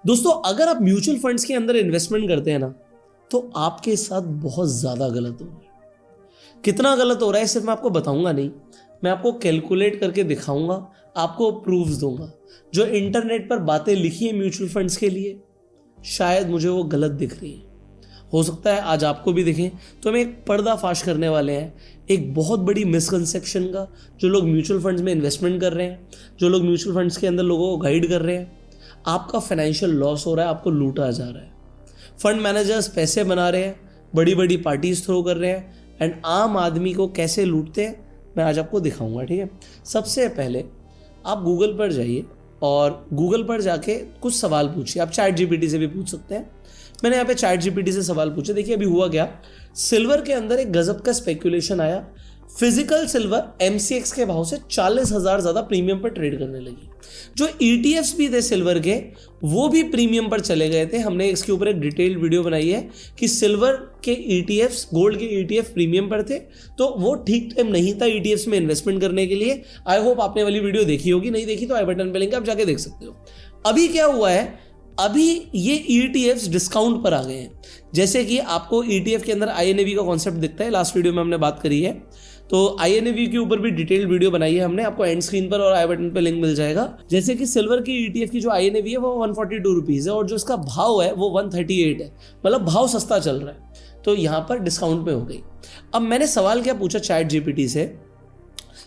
दोस्तों, अगर आप म्यूचुअल फंड्स के अंदर इन्वेस्टमेंट करते हैं ना, तो आपके साथ बहुत ज्यादा गलत हो रहा है। कितना गलत हो रहा है सिर्फ मैं आपको बताऊंगा नहीं, मैं आपको कैलकुलेट करके दिखाऊंगा, आपको प्रूफ्स दूंगा। जो इंटरनेट पर बातें लिखी है म्यूचुअल फंड्स के लिए, शायद मुझे वो गलत दिख रही है, हो सकता है आज आपको भी दिखें। तो हम एक पर्दाफाश करने वाले हैं एक बहुत बड़ी मिसकंसेप्शन का, जो लोग म्यूचुअल फंड्स में इन्वेस्टमेंट कर रहे हैं, जो लोग म्यूचुअल फंड्स के अंदर लोगों को गाइड कर रहे हैं। आपका फाइनेंशियल लॉस हो रहा है, आपको लूटा जा रहा है। फंड मैनेजर्स पैसे बना रहे हैं, बड़ी बड़ी पार्टीज थ्रो कर रहे हैं, एंड आम आदमी को कैसे लूटते हैं मैं आज आपको दिखाऊंगा। ठीक है, सबसे पहले आप गूगल पर जाइए और गूगल पर जाके कुछ सवाल पूछिए। आप चैट जीपीटी से भी पूछ सकते हैं। मैंने यहाँ पे चैट जीपीटी से सवाल पूछे। देखिए अभी हुआ क्या, सिल्वर के अंदर एक गजब का स्पेकुलेशन आया। फिजिकल सिल्वर एमसीएक्स के भाव से 40,000 ज्यादा प्रीमियम पर ट्रेड करने लगी। जो ईटीएफ्स भी थे सिल्वर के, वो भी प्रीमियम पर चले गए थे। हमने इसके ऊपर एक डिटेल्ड वीडियो बनाई है कि सिल्वर के ईटीएफ्स, गोल्ड के ईटीएफ प्रीमियम पर थे, तो वो ठीक टाइम नहीं था ईटीएफ्स में इन्वेस्टमेंट करने के लिए। आई होप आपने वाली वीडियो देखी होगी, नहीं देखी तो आई बटन पे लिंक आप जाके देख सकते हो। अभी क्या हुआ है, अभी ये ईटीएफ्स डिस्काउंट पर आ गए हैं। जैसे कि आपको ईटीएफ के अंदर आईएनएवी का कॉन्सेप्ट दिखता है, लास्ट वीडियो में हमने बात करी है। तो आईएनएवी के ऊपर भी डिटेल्ड वीडियो बनाई है हमने, आपको एंड स्क्रीन पर और आई बटन पे लिंक मिल जाएगा। जैसे कि सिल्वर की ईटीएफ की जो आईएनएवी है वो 142 रुपीज है और जो इसका भाव है वो 138 है, मतलब भाव सस्ता चल रहा है। तो यहाँ पर डिस्काउंट पे हो गई। अब मैंने सवाल क्या पूछा चैट जीपीटी से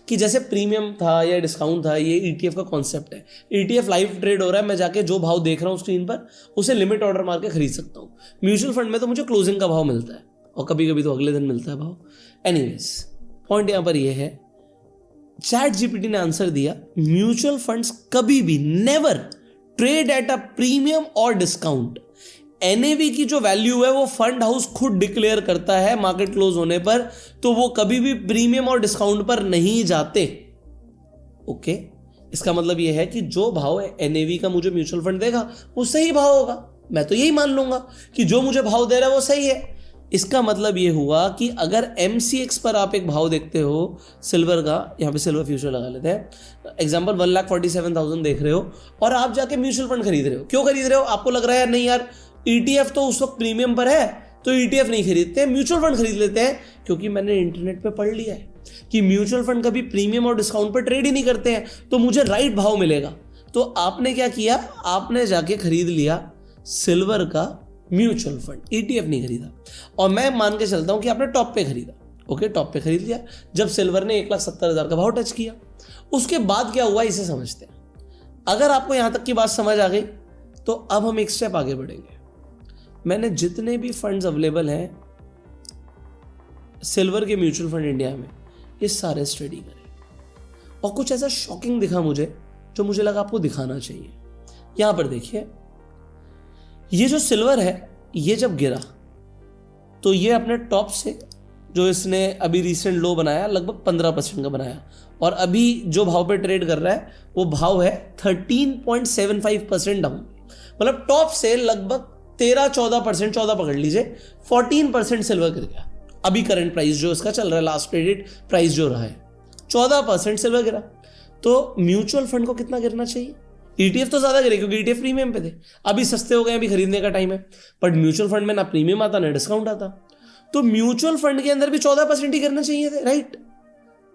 कि जैसे प्रीमियम था या डिस्काउंट था, ये ईटीएफ का कॉन्सेप्ट है। ईटीएफ लाइव ट्रेड हो रहा है, मैं जाके जो भाव देख रहा हूँ स्क्रीन पर उसे लिमिट ऑर्डर मार के खरीद सकता हूँ। म्यूचुअल फंड में तो मुझे क्लोजिंग का भाव मिलता है और कभी कभी तो अगले दिन मिलता है भाव। एनीवेज, पॉइंट यहां पर यह है, चैट जीपीटी ने आंसर दिया, म्यूचुअल फंड्स कभी भी never trade at a premium और डिस्काउंट। एनएवी की जो वैल्यू है वो फंड हाउस खुद डिक्लेयर करता है मार्केट क्लोज होने पर, तो वो कभी भी प्रीमियम और डिस्काउंट पर नहीं जाते। ओके, इसका मतलब यह है कि जो भाव है एनएवी का मुझे म्यूचुअल फंड देगा वो सही भाव होगा। मैं तो यही मान लूंगा कि जो मुझे भाव दे रहा है वो सही है। इसका मतलब ये हुआ कि अगर एमसीएक्स पर आप एक भाव देखते हो सिल्वर का, यहाँ पे सिल्वर फ्यूचर लगा लेते हैं, एग्जांपल 1,47,000 देख रहे हो और आप जाके म्यूचुअल फंड खरीद रहे हो। क्यों खरीद रहे हो? आपको लग रहा है नहीं यार ईटीएफ तो उस वक्त प्रीमियम पर है, तो ईटीएफ नहीं खरीदते, म्यूचुअल फंड खरीद लेते हैं। क्योंकि मैंने इंटरनेट पे पढ़ लिया है कि म्यूचुअल फंड कभी प्रीमियम और डिस्काउंट पर ट्रेड ही नहीं करते हैं, तो मुझे राइट भाव मिलेगा। तो आपने क्या किया, आपने जाके खरीद लिया सिल्वर का म्यूचुअल फंड, ईटीएफ नहीं खरीदा। और मैं मान के चलता हूं कि आपने टॉप पे खरीदा। ओके, टॉप पे खरीद लिया जब सिल्वर ने 1,70,000 का भाव टच किया। उसके बाद क्या हुआ इसे समझते हैं। अगर आपको यहां तक की बात समझ आ गई तो अब हम एक स्टेप आगे बढ़ेंगे। मैंने जितने भी फंड्स अवेलेबल हैं सिल्वर के म्यूचुअल फंड इंडिया में, ये सारे स्टडी करें और कुछ ऐसा शॉकिंग दिखा मुझे जो मुझे लगा आपको दिखाना चाहिए। यहां पर देखिए, ये जो सिल्वर है ये जब गिरा तो ये अपने टॉप से जो इसने अभी रिसेंट लो बनाया लगभग 15% का बनाया, और अभी जो भाव पे ट्रेड कर रहा है वो भाव है 13.75% डाउन। मतलब टॉप से लगभग 13-14%, 14 पकड़ लीजिए, 14% सिल्वर गिर गया। अभी करंट प्राइस जो इसका चल रहा है, लास्ट ट्रेडेड प्राइस जो रहा है, 14% सिल्वर गिरा। तो म्यूचुअल फंड को कितना गिरना चाहिए? ईटीएफ तो ज्यादा गिरे क्योंकि ईटीएफ प्रीमियम पे थे, अभी सस्ते हो गए, अभी खरीदने का टाइम है। बट म्यूचुअल फंड में ना प्रीमियम आता ना डिस्काउंट आता, तो म्यूचुअल फंड के अंदर भी 14% ही करना चाहिए थे, राइट?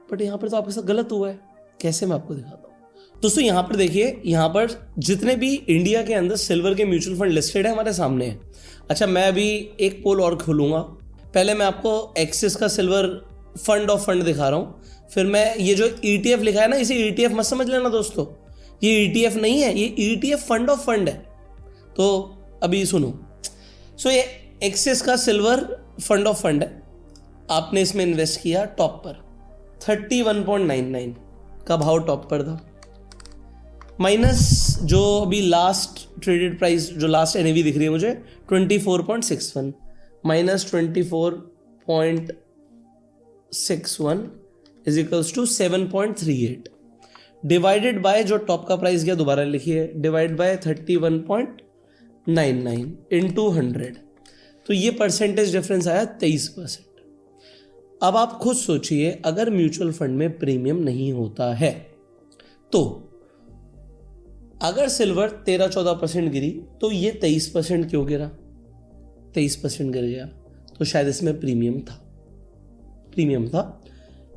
बट यहां पर तो आपके साथ गलत हुआ है। कैसे, मैं आपको दिखाता हूं। दोस्तों यहां पर देखिए, यहां पर जितने भी इंडिया के अंदर सिल्वर के म्यूचुअल फंड लिस्टेड है हमारे सामने है। अच्छा, मैं अभी एक पोल और खोलूंगा। पहले मैं आपको एक्सिस का सिल्वर फंड ऑफ फंड दिखा रहा हूं, फिर मैं ये जो ईटीएफ लिखा है ना, इसे ईटीएफ मत समझ लेना दोस्तों, ये ईटीएफ नहीं है, ये ईटीएफ फंड ऑफ फंड है। तो अभी सुनो, ये एक्सिस का सिल्वर फंड ऑफ फंड है। आपने इसमें इन्वेस्ट किया टॉप पर, 31.99 का भाव टॉप पर था, माइनस जो अभी लास्ट ट्रेडेड प्राइस, जो लास्ट एनएवी दिख रही है मुझे 24.61, minus 24.61 is equals to 7.38 divided by जो टॉप का प्राइस गया, दोबारा लिखिए, डिवाइड बाय 31.99 इंटू 100, तो ये परसेंटेज डिफरेंस आया 23%। अब आप खुद सोचिए, अगर म्यूचुअल फंड में प्रीमियम नहीं होता है तो अगर सिल्वर 13-14% गिरी तो ये 23% क्यों गिरा? 23% गिर गया तो शायद इसमें प्रीमियम था।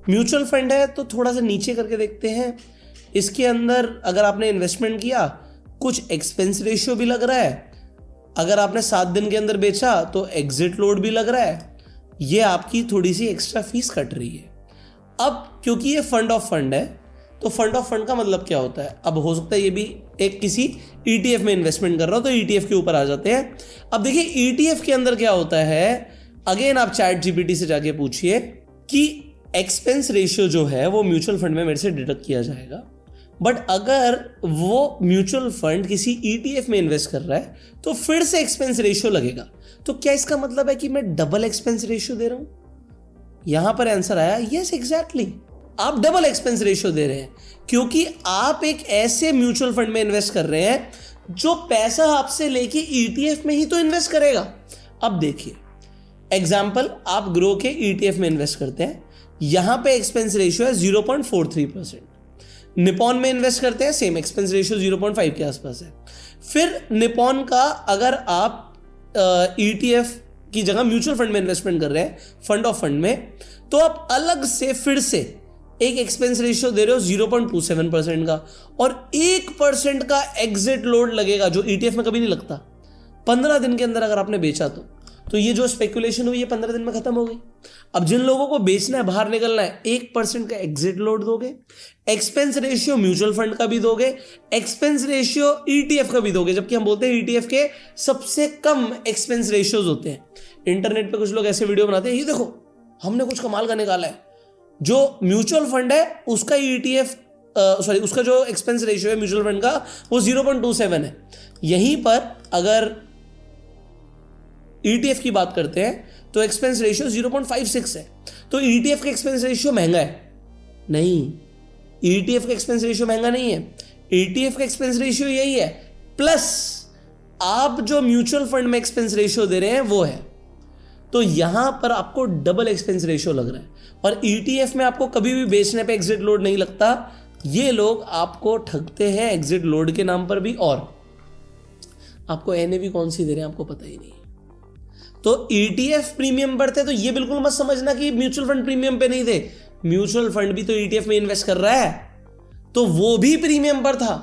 म्यूचुअल फंड है तो थोड़ा सा नीचे करके देखते हैं। इसके अंदर अगर आपने इन्वेस्टमेंट किया, कुछ एक्सपेंस रेशियो भी लग रहा है। अगर आपने 7 दिन के अंदर बेचा तो एग्जिट लोड भी लग रहा है। ये आपकी थोड़ी सी एक्स्ट्रा फीस कट रही है। अब क्योंकि ये फंड ऑफ फंड है तो फंड ऑफ फंड का मतलब क्या होता है? अब हो सकता है ये भी एक किसी ETF में इन्वेस्टमेंट कर रहा हो तो ETF के ऊपर आ जाते हैं। अब देखिए ETF के अंदर क्या होता है, अगेन आप चैट जीपीटी से जाके पूछिए कि एक्सपेंस रेशियो जो है वो म्यूचुअल फंड में मेरे से डिडक्ट किया जाएगा, बट अगर वो म्यूचुअल फंड किसी ETF में इन्वेस्ट कर रहा है तो फिर से एक्सपेंस रेशियो लगेगा। तो क्या इसका मतलब है कि मैं डबल एक्सपेंस रेशियो दे रहा हूं? यहां पर आंसर आया यस, एग्जैक्टली, आप डबल एक्सपेंस रेशियो दे रहे हैं क्योंकि आप एक ऐसे म्यूचुअल फंड में इन्वेस्ट कर रहे हैं जो पैसा आपसे लेके ETF में ही तो इन्वेस्ट करेगा। अब देखिए एग्जाम्पल, आप ग्रो के ETF में इन्वेस्ट करते हैं, यहां पे एक्सपेंस रेशियो है 0.43%। निपॉन में इन्वेस्ट करते हैं, सेम एक्सपेंस रेशियो 0.5 के आसपास है। फिर निपॉन का अगर आप ETF की जगह म्यूचुअल फंड में इन्वेस्टमेंट कर रहे हैं, फंड ऑफ फंड में, तो आप अलग से फिर से एक एक्सपेंस रेशियो दे रहे हो 0.27% का, और 1% का एग्जिट लोड लगेगा जो ETF में कभी नहीं लगता। 15 दिन के अंदर अगर आपने बेचा तो ये जो स्पेकुलेशन हुई है 15 दिन में खत्म हो गई। अब जिन लोगों को बेचना है, बाहर निकलना है, 1% का एग्जिट लोड दोगे, एक्सपेंस रेशियो म्यूचुअल फंड का भी दोगे, एक्सपेंस रेशियो ETF का भी दोगे, जबकि हम बोलते हैं ETF के सबसे कम एक्सपेंस रेशियोज होते हैं। इंटरनेट पे कुछ लोग ऐसे वीडियो बनाते हैं, ये देखो हमने कुछ कमाल का निकाला है, जो म्यूचुअल फंड है उसका उसका जो एक्सपेंस रेशियो है म्यूचुअल फंड का वो 0.27 है। यहीं पर अगर ETF की बात करते हैं तो एक्सपेंस रेशियो 0.56 है। तो ETF का एक्सपेंस रेशियो महंगा है? नहीं, ETF का एक्सपेंस रेशियो महंगा नहीं है। ETF का एक्सपेंस रेशियो यही है, प्लस आप जो म्यूचुअल फंड में एक्सपेंस रेशियो दे रहे हैं वो है। तो यहां पर आपको डबल एक्सपेंस रेशियो लग रहा है, और ETF में आपको कभी भी बेचने पे एग्जिट लोड नहीं लगता। ये लोग आपको ठगते हैं एग्जिट लोड के नाम पर भी, और आपको NAV कौन सी दे रहे हैं आपको पता ही नहीं। तो ETF प्रीमियम बढ़ते, तो ये बिल्कुल मत समझना कि म्यूचुअल फंड प्रीमियम पे नहीं थे। म्यूचुअल फंड भी तो ETF में इन्वेस्ट कर रहा है, तो वो भी प्रीमियम पर था।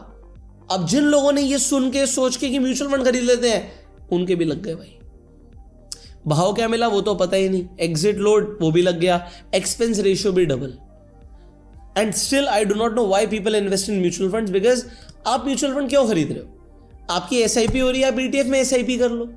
अब जिन लोगों ने ये सुन के सोच के कि म्यूचुअल फंड खरीद लेते हैं, उनके भी लग गए भाई। भाव क्या मिला वो तो पता ही नहीं, एग्जिट लोड वो भी लग गया, एक्सपेंस रेशियो भी double. And still I do not know why people invest in mutual funds, because आप म्यूचुअल फंड क्यों खरीद रहे हो? आपकी SIP हो रही है, आप ETF में SIP कर लो,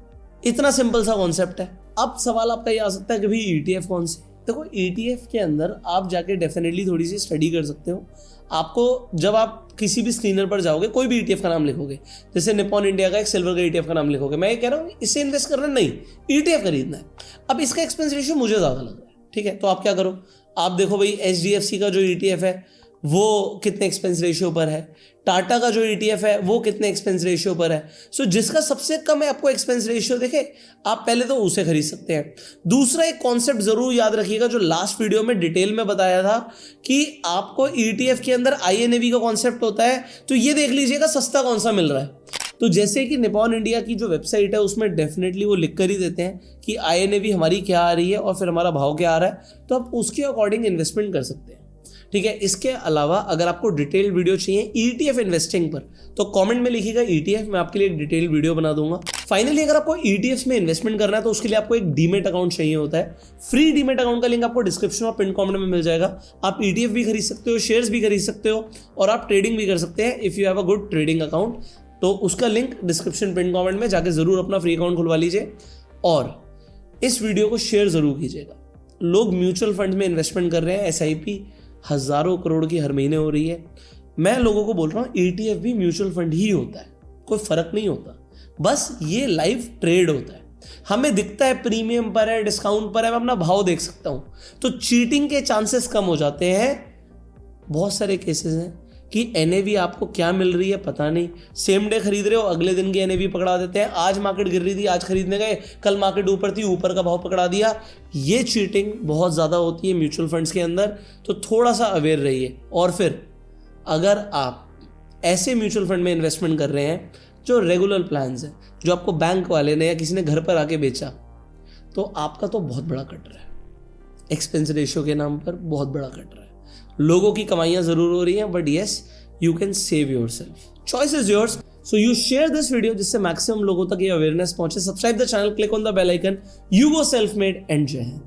इतना सिंपल सा कॉन्सेप्ट है। अब सवाल आपका ये आ सकता है कि भाई ETF कौन से? देखो ETF के अंदर आप जाके डेफिनेटली थोड़ी सी स्टडी कर सकते हो। आपको जब आप किसी भी स्क्रीनर पर जाओगे, कोई भी ETF का नाम लिखोगे, जैसे निपॉन इंडिया का एक सिल्वर का ETF का नाम लिखोगे, मैं ये कह रहा हूँ इससे इन्वेस्ट करना नहीं, ETF खरीदना है। अब इसका एक्सपेंस रेशियो मुझे ज़्यादा लग रहा है, ठीक है, तो आप क्या करो, आप देखो भाई HDFC का जो ETF है वो कितने एक्सपेंस रेशियो पर है, टाटा का जो ETF है वो कितने एक्सपेंस रेशियो पर है। सो जिसका सबसे कम है आपको एक्सपेंस रेशियो देखे, आप पहले तो उसे खरीद सकते हैं। दूसरा एक कॉन्सेप्ट जरूर याद रखिएगा जो लास्ट वीडियो में डिटेल में बताया था कि आपको ETF के अंदर INAV का कॉन्सेप्ट होता है, तो ये देख लीजिएगा सस्ता कौन सा मिल रहा है। तो जैसे कि निपॉन इंडिया की जो वेबसाइट है उसमें डेफिनेटली वो लिख कर ही देते हैं कि INAV हमारी क्या आ रही है और फिर हमारा भाव क्या आ रहा है, तो आप उसके अकॉर्डिंग इन्वेस्टमेंट कर सकते हैं, ठीक है। इसके अलावा अगर आपको डिटेल वीडियो चाहिए ETF इन्वेस्टिंग पर, तो कमेंट में लिखिएगा ETF, मैं आपके लिए एक डिटेल वीडियो बना दूंगा। फाइनली अगर आपको ETFs में इन्वेस्टमेंट करना है तो उसके लिए आपको एक डीमेट अकाउंट चाहिए होता है। फ्री डीमेट अकाउंट का लिंक आपको डिस्क्रिप्शन और पिन कमेंट में मिल जाएगा। आप ETF भी खरीद सकते हो, शेयर्स भी खरीद सकते हो, और आप ट्रेडिंग भी कर सकते हैं if you have a good trading account. तो उसका लिंक डिस्क्रिप्शन पिन कमेंट में जाके जरूर अपना फ्री अकाउंट खुलवा लीजिए, और इस वीडियो को शेयर जरूर कीजिएगा। लोग म्यूचुअल फंड में इन्वेस्टमेंट कर रहे हैं, SIP हजारों करोड़ की हर महीने हो रही है। मैं लोगों को बोल रहा हूँ ETF भी म्यूचुअल फंड ही होता है, कोई फर्क नहीं होता, बस ये लाइव ट्रेड होता है। हमें दिखता है प्रीमियम पर है, डिस्काउंट पर है, मैं अपना भाव देख सकता हूँ, तो चीटिंग के चांसेस कम हो जाते हैं। बहुत सारे केसेस हैं कि NAV आपको क्या मिल रही है पता नहीं, सेम डे खरीद रहे हो, अगले दिन की NAV पकड़ा देते हैं। आज मार्केट गिर रही थी, आज खरीदने गए, कल मार्केट ऊपर थी, ऊपर का भाव पकड़ा दिया। ये चीटिंग बहुत ज़्यादा होती है म्यूचुअल फंड्स के अंदर, तो थोड़ा सा अवेयर रहिए। और फिर अगर आप ऐसे म्यूचुअल फंड में इन्वेस्टमेंट कर रहे हैं जो रेगुलर प्लान्स हैं, जो आपको बैंक वाले ने या किसी ने घर पर आके बेचा, तो आपका तो बहुत बड़ा कट रहा है। एक्सपेंस रेशियो के नाम पर बहुत बड़ा कट रहा है। लोगों की कमाइयां जरूर हो रही हैं, but yes, you can save yourself. Choice is yours. So you share this video जिससे मैक्सिमम लोगों तक ये अवेयरनेस पहुंचे। Subscribe the channel, click on the bell icon. You go self made and Jai Hind.